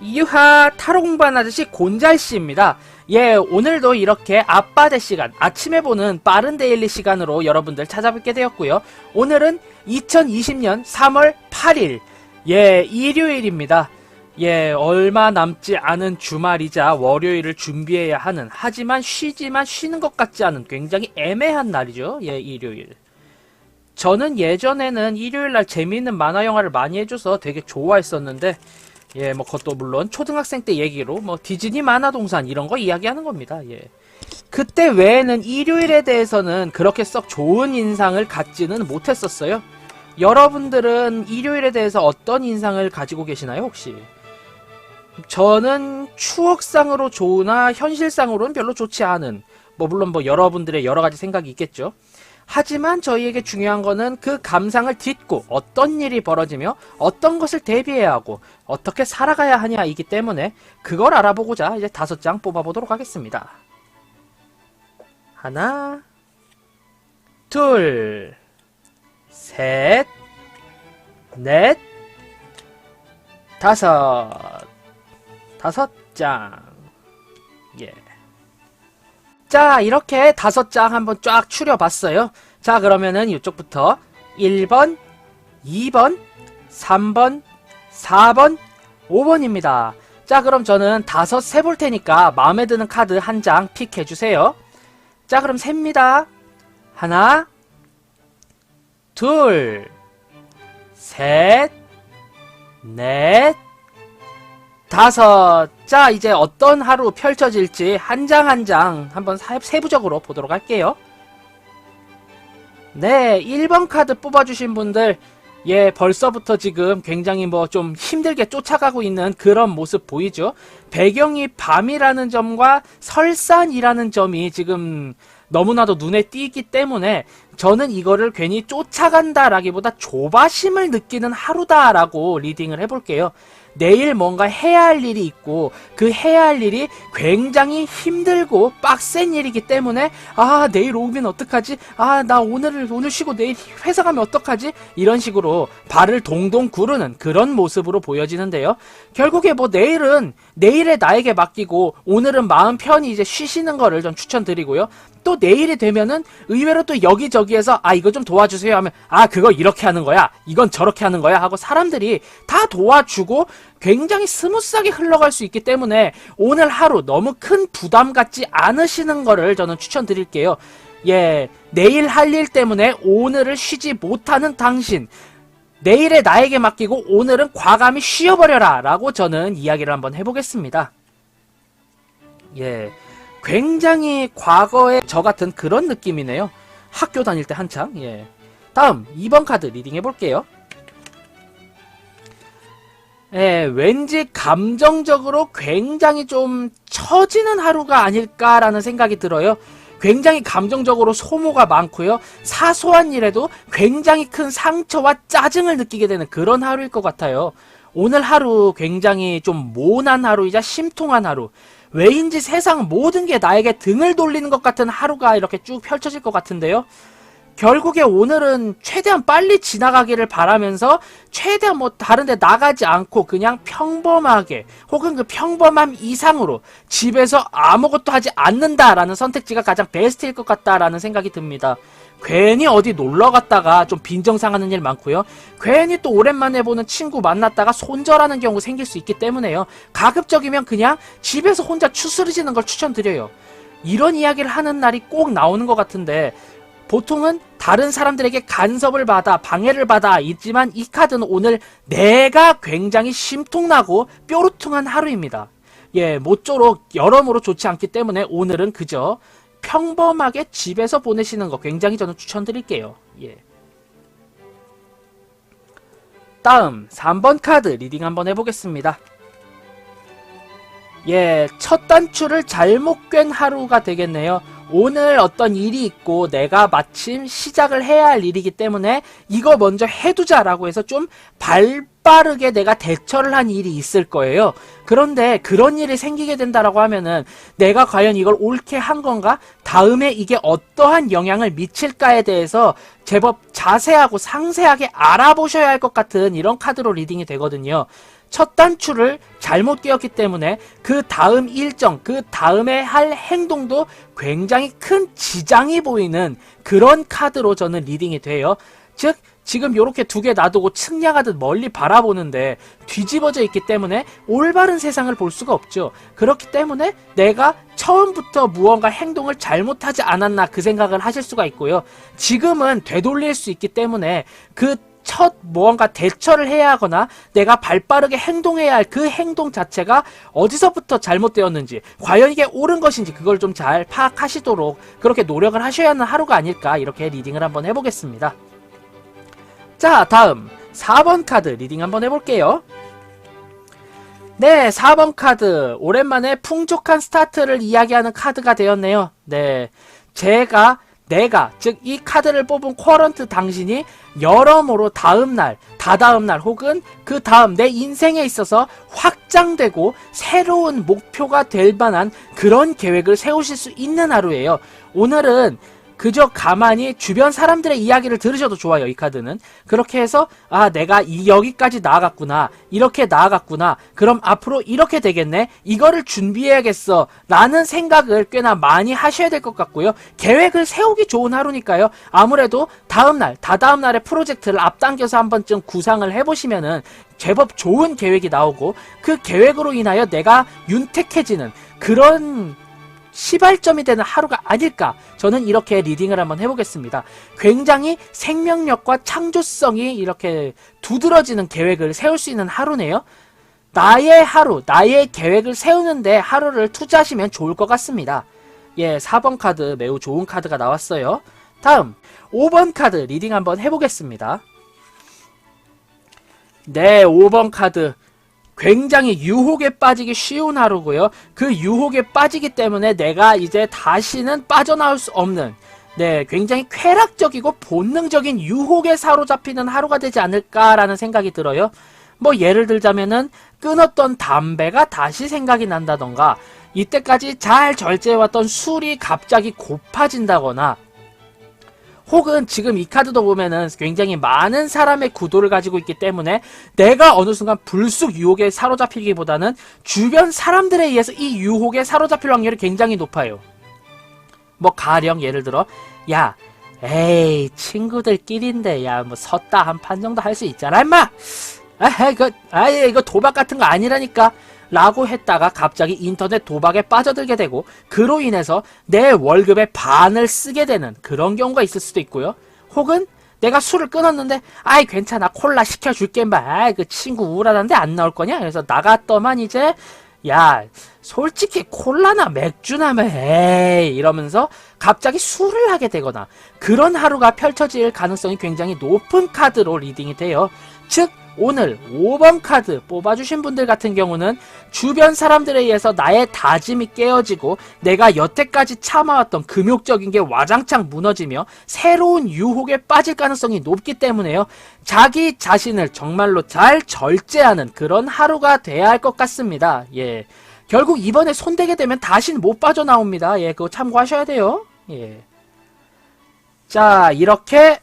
유하 타로 공부하는 아저씨 곤잘씨입니다. 예, 오늘도 이렇게 아빠대 시간, 아침에 보는 빠른 데일리 시간으로 여러분들 찾아뵙게 되었고요. 오늘은 2020년 3월 8일, 예, 일요일입니다. 예, 얼마 남지 않은 주말이자 월요일을 준비해야 하는, 하지만 쉬지만 쉬는 것 같지 않은 굉장히 애매한 날이죠. 예, 일요일. 저는 예전에는 일요일날 재미있는 만화 영화를 많이 해줘서 되게 좋아했었는데, 예, 뭐 그것도 물론 초등학생 때 얘기로 뭐 디즈니 만화동산 이런 거 이야기하는 겁니다. 예. 그때 외에는 일요일에 대해서는 그렇게 썩 좋은 인상을 갖지는 못했었어요. 여러분들은 일요일에 대해서 어떤 인상을 가지고 계시나요, 혹시? 저는 추억상으로 좋으나 현실상으로는 별로 좋지 않은, 뭐 물론 뭐 여러분들의 여러 가지 생각이 있겠죠. 하지만 저희에게 중요한 거는 그 감상을 딛고 어떤 일이 벌어지며 어떤 것을 대비해야 하고 어떻게 살아가야 하냐이기 때문에 그걸 알아보고자 이제 5장 뽑아보도록 하겠습니다. 하나, 둘, 셋, 넷, 다섯. 5장. 예. 자, 이렇게 5장 한번 쫙 추려봤어요. 자, 그러면은 이쪽부터 1번, 2번, 3번, 4번, 5번입니다. 자, 그럼 저는 5 세볼 테니까 마음에 드는 카드 한 장 픽해주세요. 자, 그럼 셉니다. 하나, 둘, 셋, 넷, 5. 자, 이제 어떤 하루 펼쳐질지 한 장 한 장 한번 세부적으로 보도록 할게요. 네, 1번 카드 뽑아주신 분들, 예, 벌써부터 지금 굉장히 뭐 좀 힘들게 쫓아가고 있는 그런 모습 보이죠? 배경이 밤이라는 점과 설산이라는 점이 지금 너무나도 눈에 띄기 때문에 저는 이거를 괜히 쫓아간다라기보다 조바심을 느끼는 하루다라고 리딩을 해볼게요. 내일 뭔가 해야 할 일이 있고 그 해야 할 일이 굉장히 힘들고 빡센 일이기 때문에 아, 내일 오면 어떡하지? 아, 나 오늘 쉬고 내일 회사 가면 어떡하지? 이런 식으로 발을 동동 구르는 그런 모습으로 보여지는데요. 결국에 뭐 내일에 나에게 맡기고 오늘은 마음 편히 이제 쉬시는 거를 좀 추천드리고요. 또 내일이 되면은 의외로 또 여기저기에서 아, 이거 좀 도와주세요 하면 아, 그거 이렇게 하는 거야, 이건 저렇게 하는 거야 하고 사람들이 다 도와주고 굉장히 스무스하게 흘러갈 수 있기 때문에 오늘 하루 너무 큰 부담 갖지 않으시는 거를 저는 추천드릴게요. 예, 내일 할 일 때문에 오늘을 쉬지 못하는 당신, 내일에 나에게 맡기고 오늘은 과감히 쉬어버려라 라고 저는 이야기를 한번 해보겠습니다. 예, 굉장히 과거의 저 같은 그런 느낌이네요. 학교 다닐 때 한창. 예. 다음 2번 카드 리딩 해볼게요. 예, 왠지 감정적으로 굉장히 좀 처지는 하루가 아닐까라는 생각이 들어요. 굉장히 감정적으로 소모가 많고요. 사소한 일에도 굉장히 큰 상처와 짜증을 느끼게 되는 그런 하루일 것 같아요. 오늘 하루 굉장히 좀 모난 하루이자 심통한 하루. 왜인지 세상 모든 게 나에게 등을 돌리는 것 같은 하루가 이렇게 쭉 펼쳐질 것 같은데요. 결국에 오늘은 최대한 빨리 지나가기를 바라면서 최대한 뭐 다른데 나가지 않고 그냥 평범하게 혹은 그 평범함 이상으로 집에서 아무것도 하지 않는다라는 선택지가 가장 베스트일 것 같다라는 생각이 듭니다. 괜히 어디 놀러 갔다가 좀 빈정상하는 일 많고요. 괜히 또 오랜만에 보는 친구 만났다가 손절하는 경우 생길 수 있기 때문에요. 가급적이면 그냥 집에서 혼자 추스르지는 걸 추천드려요. 이런 이야기를 하는 날이 꼭 나오는 것 같은데 보통은 다른 사람들에게 간섭을 받아 방해를 받아 있지만 이 카드는 오늘 내가 굉장히 심통나고 뾰루퉁한 하루입니다. 예, 모쪼록 여러모로 좋지 않기 때문에 오늘은 그저 평범하게 집에서 보내시는 거 굉장히 저는 추천드릴게요. 예. 다음 3번 카드 리딩 한번 해보겠습니다. 예, 첫 단추를 잘못 꿰는 하루가 되겠네요. 오늘 어떤 일이 있고 내가 마침 시작을 해야 할 일이기 때문에 이거 먼저 해두자라고 해서 좀 발빠르게 내가 대처를 한 일이 있을 거예요. 그런데 그런 일이 생기게 된다라고 하면은 내가 과연 이걸 옳게 한 건가? 다음에 이게 어떠한 영향을 미칠까에 대해서 제법 자세하고 상세하게 알아보셔야 할 것 같은 이런 카드로 리딩이 되거든요. 첫 단추를 잘못 끼웠기 때문에 그 다음 일정, 그 다음에 할 행동도 굉장히 큰 지장이 보이는 그런 카드로 저는 리딩이 돼요. 즉 지금 요렇게 두 개 놔두고 측량하듯 멀리 바라보는데 뒤집어져 있기 때문에 올바른 세상을 볼 수가 없죠. 그렇기 때문에 내가 처음부터 무언가 행동을 잘못하지 않았나 그 생각을 하실 수가 있고요. 지금은 되돌릴 수 있기 때문에 그 첫 무언가 대처를 해야 하거나 내가 발빠르게 행동해야 할 그 행동 자체가 어디서부터 잘못되었는지, 과연 이게 옳은 것인지 그걸 좀 잘 파악하시도록 그렇게 노력을 하셔야 하는 하루가 아닐까, 이렇게 리딩을 한번 해보겠습니다. 자, 다음 4번 카드 리딩 한번 해볼게요. 네, 4번 카드 오랜만에 풍족한 스타트를 이야기하는 카드가 되었네요. 네, 내가 즉 이 카드를 뽑은 쿼런트 당신이 여러모로 다음날, 다다음날 혹은 그 다음 내 인생에 있어서 확장되고 새로운 목표가 될 만한 그런 계획을 세우실 수 있는 하루예요. 오늘은 그저 가만히 주변 사람들의 이야기를 들으셔도 좋아요. 이 카드는 그렇게 해서 내가 여기까지 나아갔구나, 이렇게 나아갔구나, 그럼 앞으로 이렇게 되겠네, 이거를 준비해야겠어 라는 생각을 꽤나 많이 하셔야 될 것 같고요. 계획을 세우기 좋은 하루니까요. 아무래도 다음날, 다다음날의 프로젝트를 앞당겨서 한 번쯤 구상을 해보시면은 제법 좋은 계획이 나오고, 그 계획으로 인하여 내가 윤택해지는 그런 시발점이 되는 하루가 아닐까, 저는 이렇게 리딩을 한번 해보겠습니다. 굉장히 생명력과 창조성이 이렇게 두드러지는 계획을 세울 수 있는 하루네요. 나의 하루, 나의 계획을 세우는데 하루를 투자하시면 좋을 것 같습니다. 예, 4번 카드 매우 좋은 카드가 나왔어요. 다음 5번 카드 리딩 한번 해보겠습니다. 네, 5번 카드 굉장히 유혹에 빠지기 쉬운 하루고요. 그 유혹에 빠지기 때문에 내가 이제 다시는 빠져나올 수 없는, 네, 굉장히 쾌락적이고 본능적인 유혹에 사로잡히는 하루가 되지 않을까라는 생각이 들어요. 뭐 예를 들자면은 끊었던 담배가 다시 생각이 난다던가, 이때까지 잘 절제해왔던 술이 갑자기 고파진다거나, 혹은 지금 이 카드도 보면은 굉장히 많은 사람의 구도를 가지고 있기 때문에 내가 어느 순간 불쑥 유혹에 사로잡히기보다는 주변 사람들에 의해서 이 유혹에 사로잡힐 확률이 굉장히 높아요. 뭐 가령 예를 들어, 야, 에이 친구들끼리인데 야 뭐 섰다 한 판 정도 할 수 있잖아 임마, 이거 도박 같은 거 아니라니까 라고 했다가 갑자기 인터넷 도박에 빠져들게 되고, 그로 인해서 내 월급의 반을 쓰게 되는 그런 경우가 있을 수도 있고요. 혹은 내가 술을 끊었는데 아이 괜찮아 콜라 시켜줄게 인마, 그 친구 우울하다는데 안 나올 거냐, 그래서 나갔더만 이제 야 솔직히 콜라나 맥주나 에이 이러면서 갑자기 술을 하게 되거나, 그런 하루가 펼쳐질 가능성이 굉장히 높은 카드로 리딩이 돼요. 즉 오늘 5번 카드 뽑아주신 분들 같은 경우는 주변 사람들에 의해서 나의 다짐이 깨어지고 내가 여태까지 참아왔던 금욕적인 게 와장창 무너지며 새로운 유혹에 빠질 가능성이 높기 때문에요. 자기 자신을 정말로 잘 절제하는 그런 하루가 돼야 할 것 같습니다. 예, 결국 이번에 손대게 되면 다시는 못 빠져나옵니다. 예, 그거 참고하셔야 돼요. 예. 자, 이렇게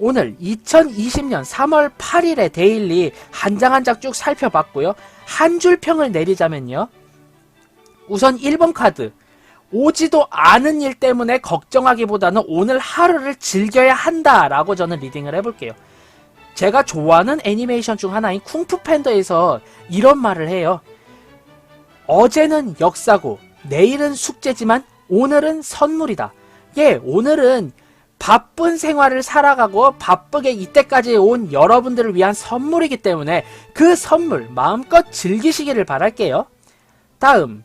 오늘 2020년 3월 8일의 데일리 한 장 한 장 쭉 살펴봤고요. 한 줄 평을 내리자면요. 우선 1번 카드, 오지도 않은 일 때문에 걱정하기보다는 오늘 하루를 즐겨야 한다라고 저는 리딩을 해볼게요. 제가 좋아하는 애니메이션 중 하나인 쿵푸 팬더에서 이런 말을 해요. 어제는 역사고 내일은 숙제지만 오늘은 선물이다. 예, 오늘은 바쁜 생활을 살아가고 바쁘게 이때까지 온 여러분들을 위한 선물이기 때문에 그 선물 마음껏 즐기시기를 바랄게요. 다음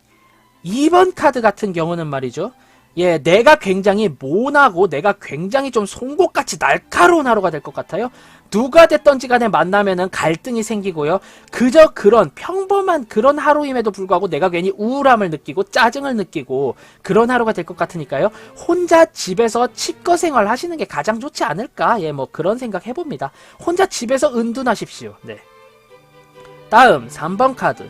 2번 카드 같은 경우는 말이죠. 예, 내가 굉장히 모나고 내가 굉장히 좀 송곳같이 날카로운 하루가 될 것 같아요. 누가 됐던지 간에 만나면은 갈등이 생기고요. 그저 그런 평범한 그런 하루임에도 불구하고 내가 괜히 우울함을 느끼고 짜증을 느끼고 그런 하루가 될 것 같으니까요. 혼자 집에서 치과 생활 하시는 게 가장 좋지 않을까? 예, 뭐 그런 생각 해봅니다. 혼자 집에서 은둔하십시오. 네. 다음 3번 카드.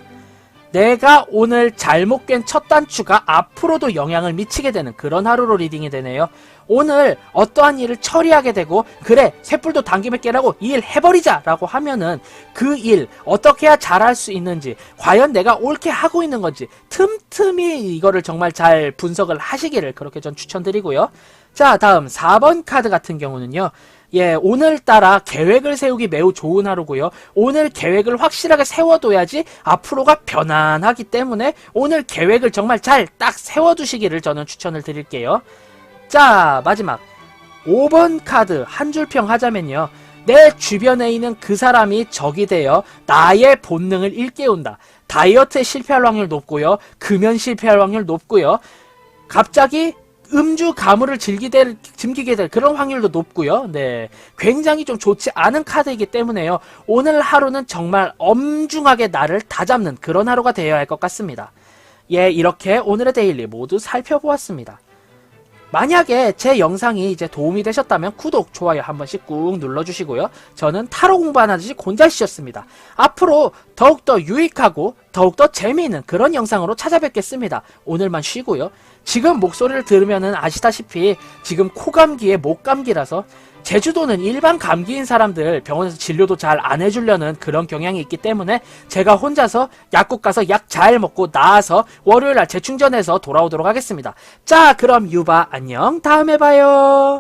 내가 오늘 잘못 깬 첫 단추가 앞으로도 영향을 미치게 되는 그런 하루로 리딩이 되네요. 오늘 어떠한 일을 처리하게 되고 그래 쇳불도 당김에 깨라고 이 일 해버리자 라고 하면은 그 일 어떻게 해야 잘할 수 있는지 과연 내가 옳게 하고 있는 건지 틈틈이 이거를 정말 잘 분석을 하시기를 그렇게 전 추천드리고요. 자, 다음 4번 카드 같은 경우는요. 예, 오늘따라 계획을 세우기 매우 좋은 하루고요. 오늘 계획을 확실하게 세워둬야지 앞으로가 편안하기 때문에 오늘 계획을 정말 잘 딱 세워두시기를 저는 추천을 드릴게요. 자, 마지막 5번 카드 한 줄평 하자면요. 내 주변에 있는 그 사람이 적이 되어 나의 본능을 일깨운다. 다이어트에 실패할 확률 높고요. 금연 실패할 확률 높고요. 갑자기 음주 가물을 즐기게 될 그런 확률도 높고요. 네, 굉장히 좀 좋지 않은 카드이기 때문에요. 오늘 하루는 정말 엄중하게 나를 다잡는 그런 하루가 되어야 할 것 같습니다. 예, 이렇게 오늘의 데일리 모두 살펴보았습니다. 만약에 제 영상이 이제 도움이 되셨다면 구독, 좋아요 한 번씩 꾹 눌러주시고요. 저는 타로 공부하는 아저씨 곤잘씨였습니다. 앞으로 더욱더 유익하고 더욱더 재미있는 그런 영상으로 찾아뵙겠습니다. 오늘만 쉬고요. 지금 목소리를 들으면은 아시다시피 지금 코감기에 목감기라서 제주도는 일반 감기인 사람들 병원에서 진료도 잘 안 해주려는 그런 경향이 있기 때문에 제가 혼자서 약국 가서 약 잘 먹고 나아서 월요일날 재충전해서 돌아오도록 하겠습니다. 자, 그럼 유바 안녕, 다음에 봐요.